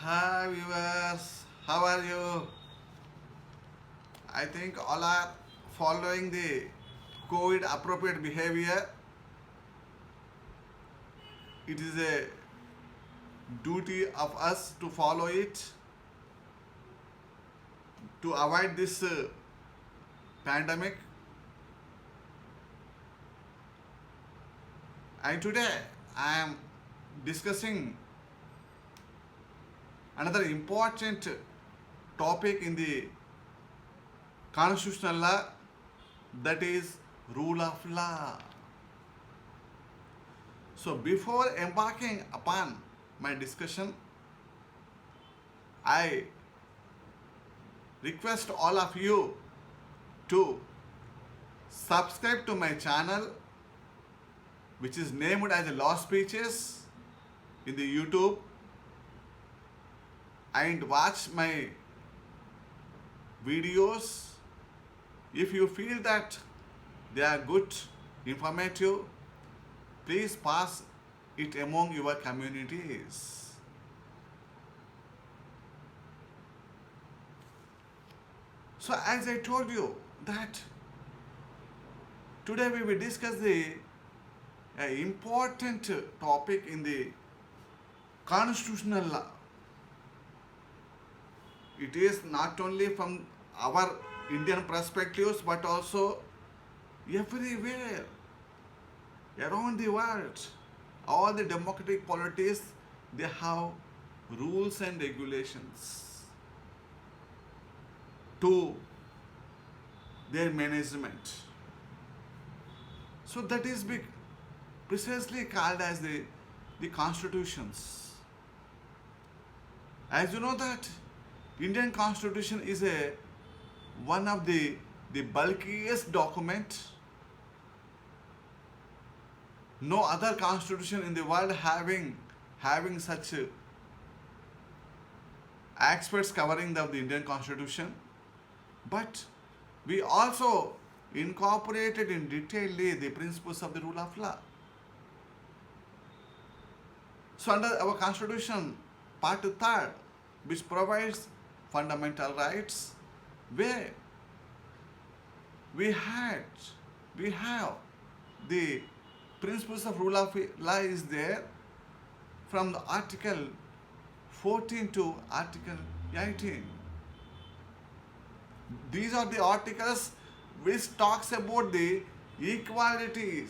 Hi viewers, how are you? I think all are following the COVID appropriate behavior. It is a duty of us to follow it to avoid this pandemic. And today I am discussing another important topic in the constitutional law, that is rule of law. So before embarking upon my discussion, I request all of you to subscribe to my channel, which is named as Law Speeches in the YouTube, and watch my videos. If you feel that they are good, informative, please pass it among your communities. So as I told you that today we will discuss the important topic in the constitutional law. It is not only from our Indian perspectives but also everywhere around the world. All the democratic polities, they have rules and regulations to their management. So that is precisely called as the constitutions. As you know that Indian constitution is one of the bulkiest document. No other constitution in the world having such aspects covering the Indian constitution. But we also incorporated in detail the principles of the rule of law. So under our constitution, part 3, which provides fundamental rights, where we have the principles of rule of law is there from the article 14 to article 18. These are the articles which talks about the equality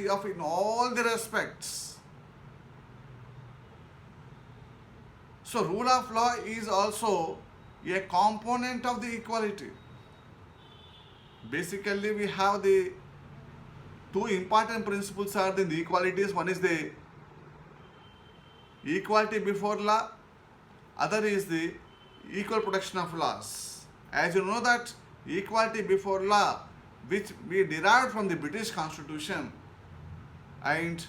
of in all the respects. So rule of law is also a component of the equality. Basically we have the two important principles are the equalities. One is the equality before law, other is the equal protection of laws. As you know that equality before law, which we derived from the British Constitution, and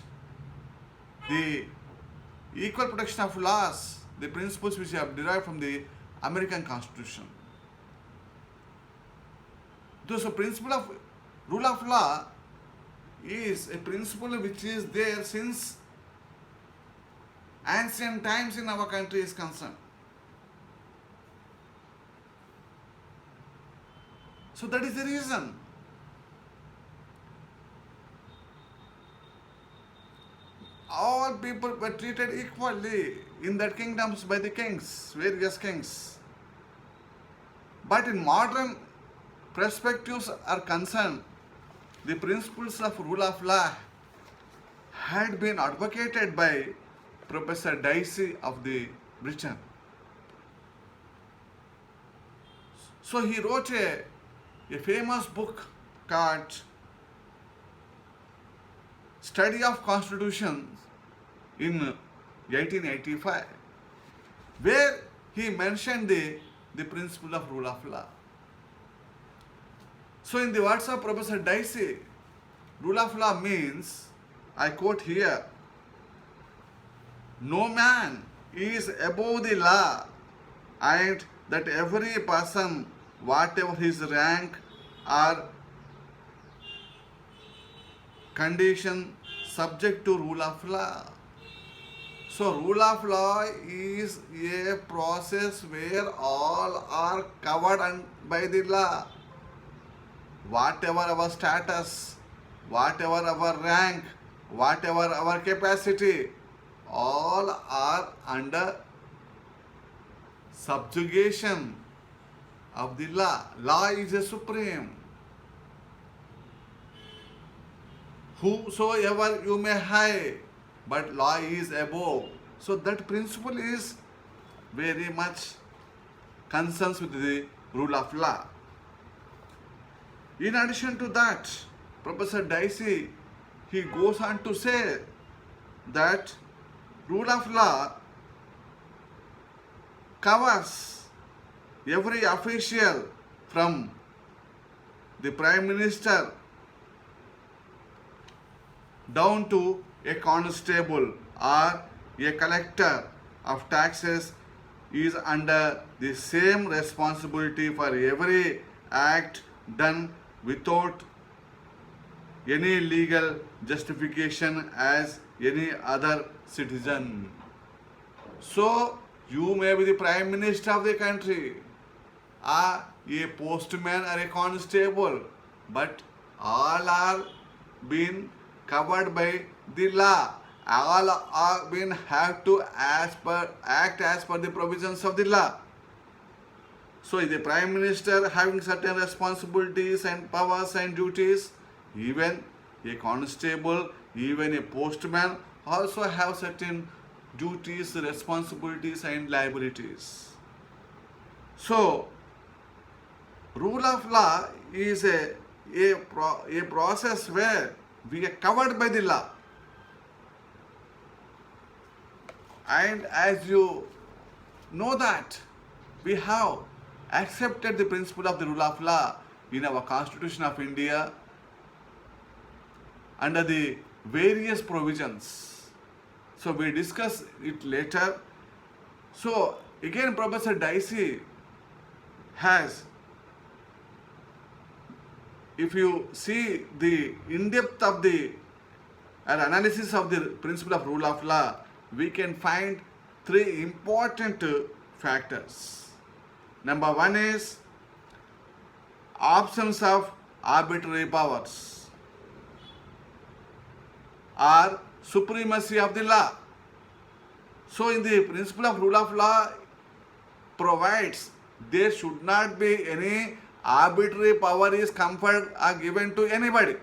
the equal protection of laws, the principles which have derived from the American Constitution. Thus, a principle of rule of law is a principle which is there since ancient times in our country is concerned. So that is the reason all people were treated equally in that kingdoms by the kings, various kings. But in modern perspectives are concerned, the principles of rule of law had been advocated by Professor Dicey of the Britain. So he wrote a famous book called Study of Constitution in 1885, where he mentioned the principle of rule of law. So in the words of Professor Dicey, rule of law means, I quote here, no man is above the law, and that every person, whatever his rank or condition, subject to rule of law. So rule of law is a process where all are covered by the law. Whatever our status, whatever our rank, whatever our capacity, all are under subjugation of the law. Law is a supreme. Whosoever you may hire, but law is above. So that principle is very much concerns with the rule of law. In addition to that, Professor Dicey, he goes on to say that rule of law covers every official from the Prime Minister down to a constable or a collector of taxes is under the same responsibility for every act done without any legal justification as any other citizen. So, you may be the Prime Minister of the country, or a postman or a constable, but all are being covered by the law. All are being have to act as per the provisions of the law. So the Prime Minister having certain responsibilities and powers and duties, even a constable, even a postman also have certain duties, responsibilities and liabilities. So rule of law is a process where we are covered by the law. And as you know that we have accepted the principle of the rule of law in our Constitution of India under the various provisions. So we discuss it later. So again Professor Dicey has, if you see the in-depth of the analysis of the principle of rule of law, we can find three important factors. Number one is absence of arbitrary powers or supremacy of the law. So in the principle of rule of law provides there should not be any arbitrary power is conferred or given to anybody.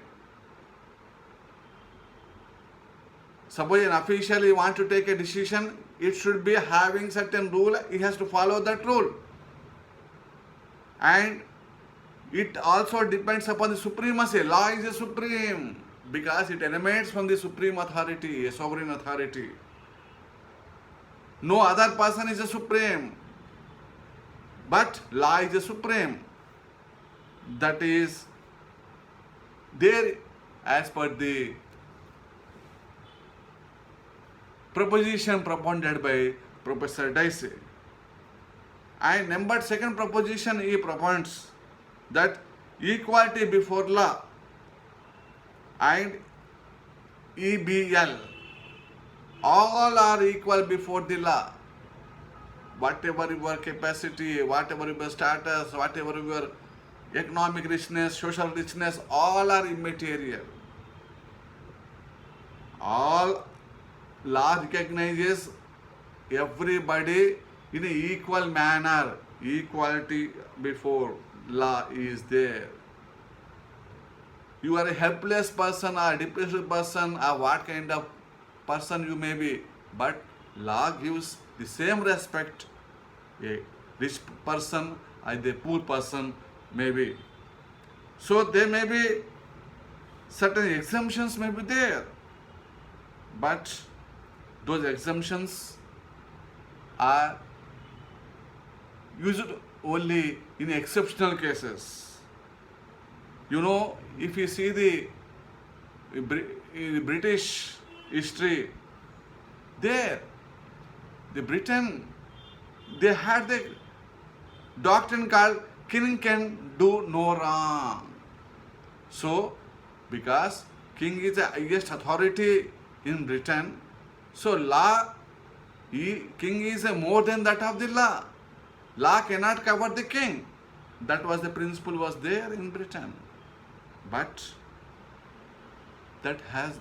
Suppose an official he want to take a decision, it should be having certain rule, he has to follow that rule. And it also depends upon the supremacy. Law is a supreme because it emanates from the supreme authority, a sovereign authority. No other person is a supreme, but law is a supreme. That is there as per the proposition propounded by Professor Dicey. And second proposition he propounds that equality before law and EBL, all are equal before the law. Whatever your capacity, whatever your status, whatever your economic richness, social richness, all are immaterial. All law recognizes everybody in an equal manner. Equality before law is there. You are a helpless person or a depressed person or what kind of person you may be, but law gives the same respect a rich person as the poor person may be. So there may be certain exemptions may be there, but those exemptions are used only in exceptional cases. You know, if you see the British history, there, the Britain, they had the doctrine called king can do no wrong. So, because king is the highest authority in Britain, so law King is more than that of the law. Law cannot cover the king. That was the principle was there in Britain. But that has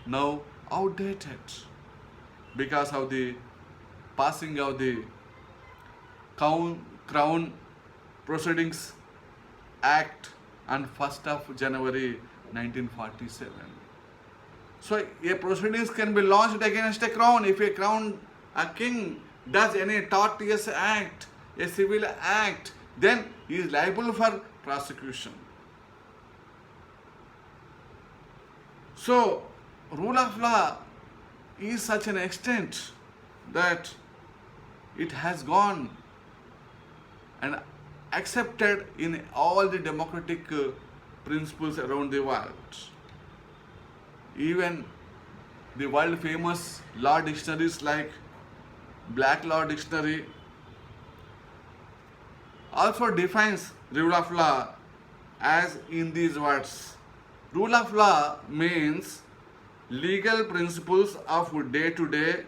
now outdated because of the passing of the Crown Proceedings Act on 1st of January 1947. So a proceedings can be launched against a crown if a king does any tortious act, a civil act, then he is liable for prosecution. So rule of law is such an extent that it has gone and accepted in all the democratic principles around the world. Even the world famous law dictionaries like Black Law Dictionary also defines rule of law as in these words. Rule of law means legal principles of day-to-day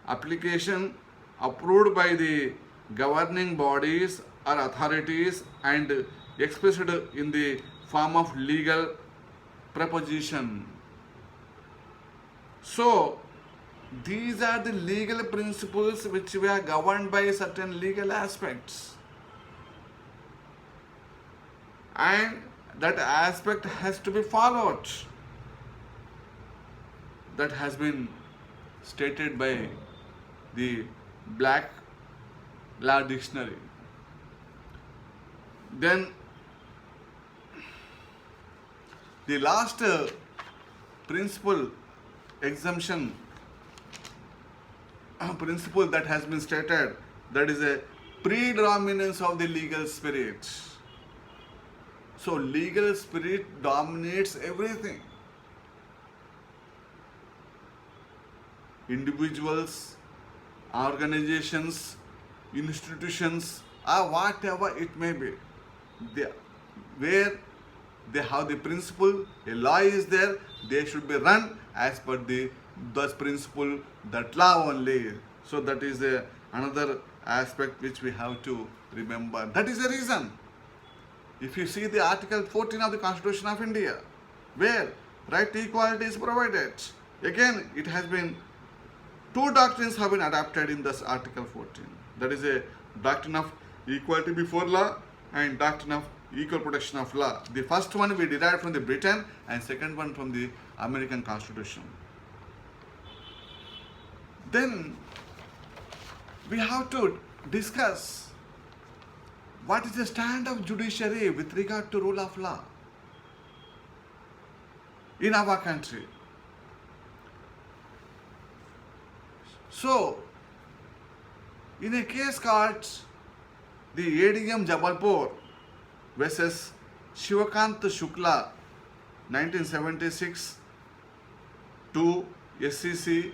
application approved by the governing bodies or authorities and expressed in the form of legal proposition. So, these are the legal principles which we are governed by certain legal aspects. And that aspect has to be followed. That has been stated by the Black Law Dictionary. Then the last principle exemption principle that has been stated, that is a predominance of the legal spirit. So legal spirit dominates everything. Individuals, organizations, institutions, or whatever it may be, where they have the principle, a law is there, they should be run as per thus principle, that law only. So that is another aspect which we have to remember. That is the reason. If you see the Article 14 of the Constitution of India, where right to equality is provided, again it has been, two doctrines have been adopted in this Article 14. That is a doctrine of equality before law and doctrine of equal protection of law. The first one we derived from the Britain and second one from the American Constitution. Then we have to discuss what is the stand of judiciary with regard to rule of law in our country. So, in a case called the ADM Jabalpur versus Shivakant Shukla, 1976 to SCC,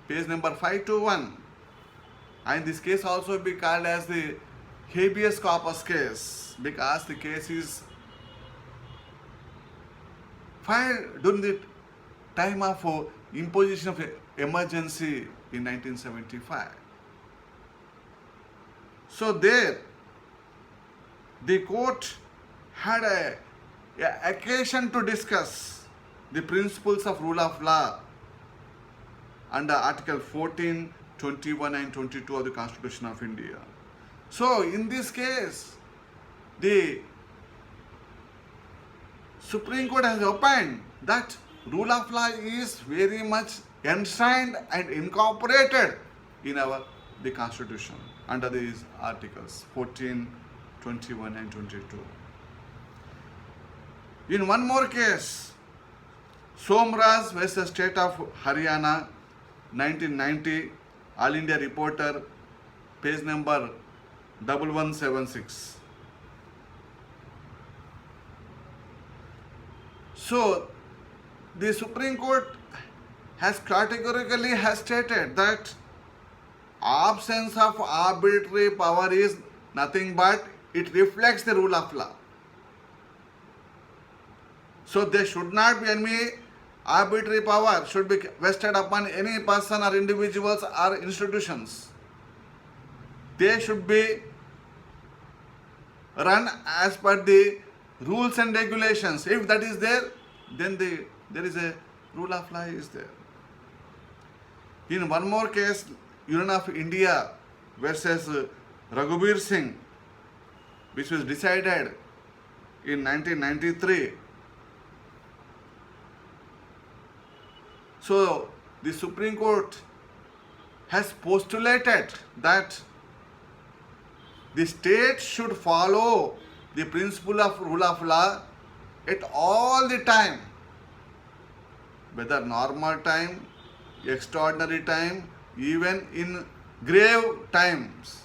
page number 521, and this case also be called as the habeas corpus case because the case is filed during the time of imposition of emergency in 1975. So there, the court had a occasion to discuss the principles of rule of law under Article 14, 21 and 22 of the Constitution of India. So in this case, the Supreme Court has opined that rule of law is very much enshrined and incorporated in the Constitution under these articles 14, 21 and 22. In one more case, Somraj versus State of Haryana, 1990, All India Reporter, page number 1176. So, the Supreme Court has categorically stated that absence of arbitrary power is nothing but it reflects the rule of law. So there should not be any arbitrary power should be vested upon any person or individuals or institutions. They should be run as per the rules and regulations. If that is there, then there is a rule of law is there. In one more case, Union of India versus Raghuveer Singh, which was decided in 1993. So the Supreme Court has postulated that the state should follow the principle of rule of law at all the time, whether normal time, extraordinary time, even in grave times.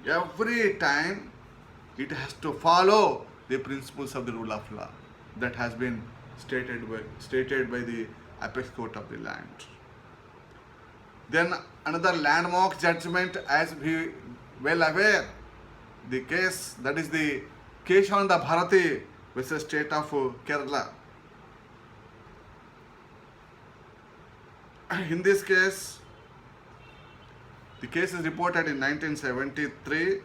Every time it has to follow the principles of the rule of law that has been stated by the apex court of the land. Then another landmark judgment, as we well aware, the case that is the Keshavananda Bharati versus state of Kerala. In this case, the case is reported in 1973,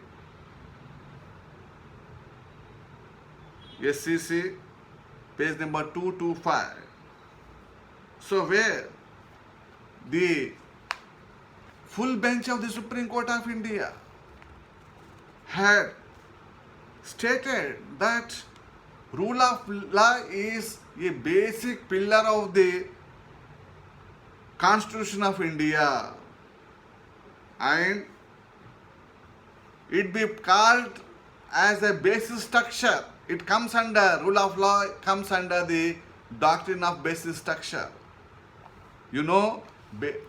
SCC, page number 225. So where the full bench of the Supreme Court of India had stated that rule of law is a basic pillar of the Constitution of India, and it be called as a basis structure. It comes under rule of law, comes under the doctrine of basis structure. You know,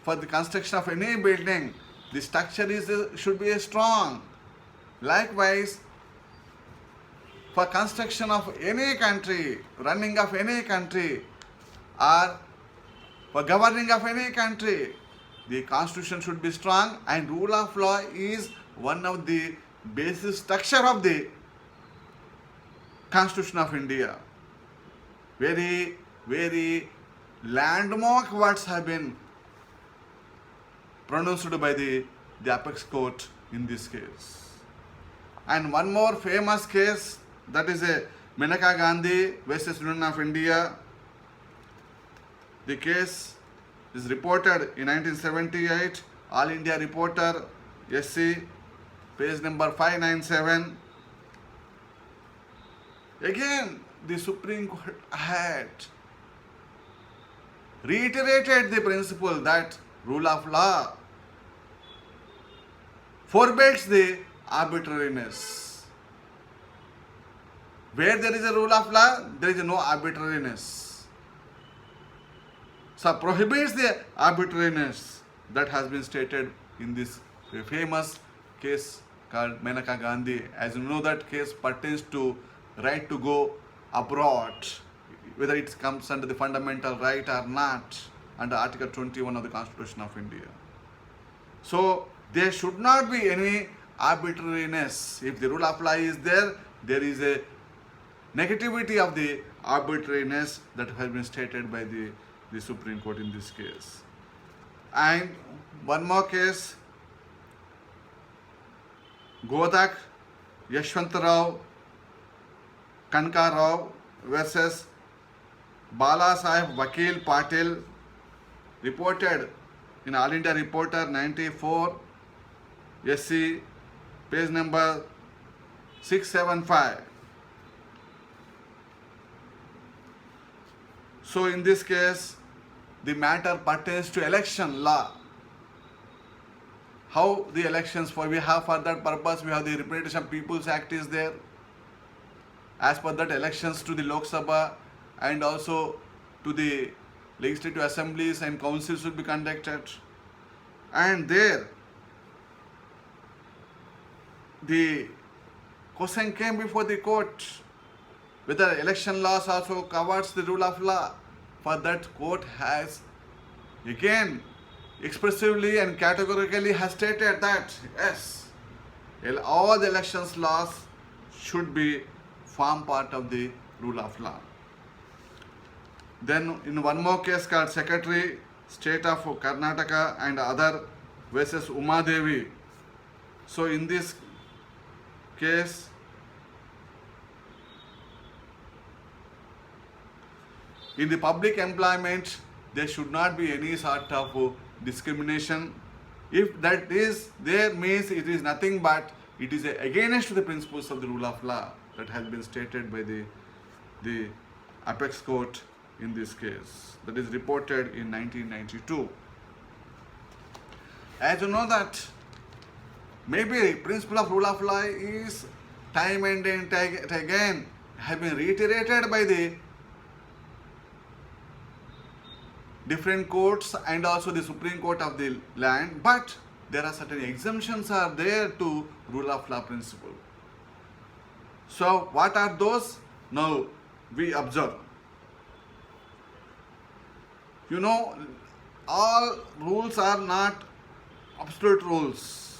for the construction of any building, the structure should be strong. Likewise, for construction of any country, running of any country, or for governing of any country, the constitution should be strong, and rule of law is one of the basic structure of the Constitution of India. Very, very landmark words have been pronounced by the apex court in this case. And one more famous case, that is a Maneka Gandhi versus Union of India. The case is reported in 1978, All India Reporter, SC, page number 597. Again, the Supreme Court had reiterated the principle that rule of law forbids the arbitrariness. Where there is a rule of law, there is no arbitrariness. So prohibits the arbitrariness that has been stated in this famous case called Maneka Gandhi. As you know, that case pertains to right to go abroad, whether it comes under the fundamental right or not, under Article 21 of the Constitution of India. So there should not be any arbitrariness. If the rule of law is there, there is a negativity of the arbitrariness that has been stated by the Supreme Court in this case. And one more case, Godak Yashwantrao Kankarao versus Bala Sahib Vakil Patil, reported in All India Reporter 94, SC, page number 675. So in this case, the matter pertains to election law. How the elections, for we have for that purpose, we have the Representation of People's Act is there. As per that, elections to the Lok Sabha and also to the legislative assemblies and councils will be conducted. And there, the question came before the court whether election laws also covers the rule of law. For that, court has again expressively and categorically has stated that yes, all the elections laws should be form part of the rule of law. Then in one more case called Secretary State of Karnataka and other versus Uma Devi. So in this case, in the public employment, there should not be any sort of discrimination. If that is there, means it is nothing but it is against the principles of the rule of law that has been stated by the apex court in this case. That is reported in 1992. As you know that maybe principle of rule of law is time and again have been reiterated by the different courts and also the Supreme Court of the land, but there are certain exemptions are there to rule of law principle. So what are those? Now we observe. You know, all rules are not absolute rules.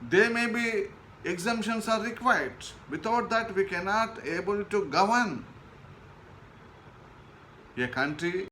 There may be exemptions are required. Without that we cannot able to govern a country